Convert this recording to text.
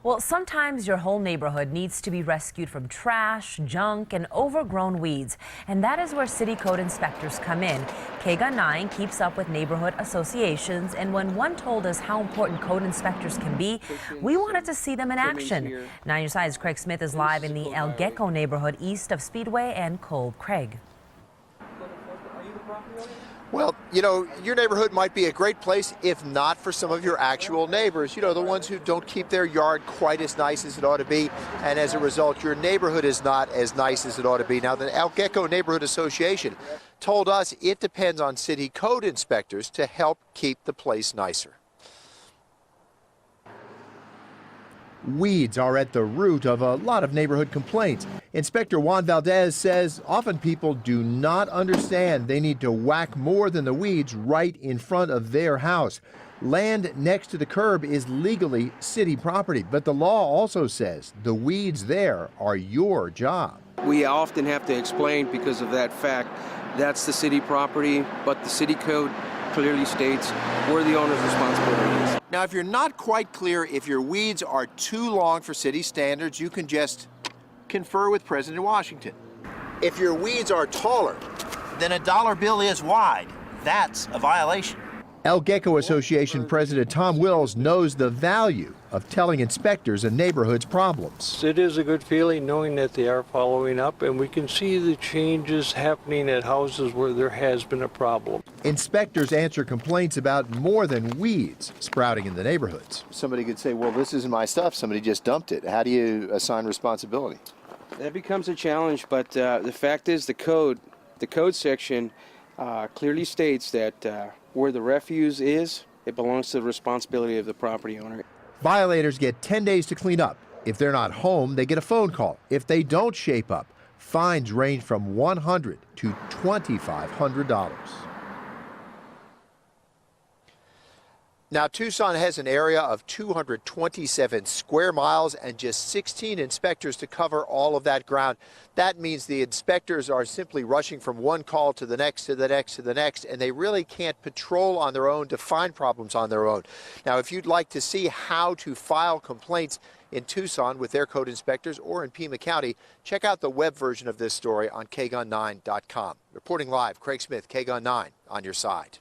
Well, sometimes your whole neighborhood needs to be rescued from trash, junk, and overgrown weeds. And that is where city code inspectors come in. KGUN-9 keeps up with neighborhood associations, and when one told us how important code inspectors can be, we wanted to see them in action. 9 News 5's Craig Smith is live in the El Gecko neighborhood east of Speedway and Cole. Craig. Well, you know, your neighborhood might be a great place if not for some of your actual neighbors, you know, the ones who don't keep their yard quite as nice as it ought to be, and as a result, your neighborhood is not as nice as it ought to be. Now, the El Gecko Neighborhood Association told us it depends on city code inspectors to help keep the place nicer. Weeds are at the root of a lot of neighborhood complaints. Inspector Juan Valdez says often people do not understand they need to whack more than the weeds right in front of their house. Land next to the curb is legally city property, but the law also says the weeds there are your job. We often have to explain because of that fact that's the city property, but the city code clearly states where the owner's responsibility is. Now, if you're not quite clear if your weeds are too long for city standards, you can just confer with President Washington. If your weeds are taller than a dollar bill is wide, that's a violation. El Gecko Association President Tom Wills knows the value of telling inspectors a neighborhood's problems. It is a good feeling knowing that they are following up, and we can see the changes happening at houses where there has been a problem. Inspectors answer complaints about more than weeds sprouting in the neighborhoods. Somebody could say, well, this isn't my stuff. Somebody just dumped it. How do you assign responsibility? That becomes a challenge, but the fact is the code section clearly states that where the refuse is, it belongs to the responsibility of the property owner. Violators get 10 days to clean up. If they're not home, they get a phone call. If they don't shape up, fines range from $100 to $2,500. Now, Tucson has an area of 227 square miles and just 16 inspectors to cover all of that ground. That means the inspectors are simply rushing from one call to the next, to the next, to the next, and they really can't patrol on their own to find problems on their own. Now, if you'd like to see how to file complaints in Tucson with their code inspectors or in Pima County, check out the web version of this story on KGUN9.com. Reporting live, Craig Smith, KGUN 9, on your side.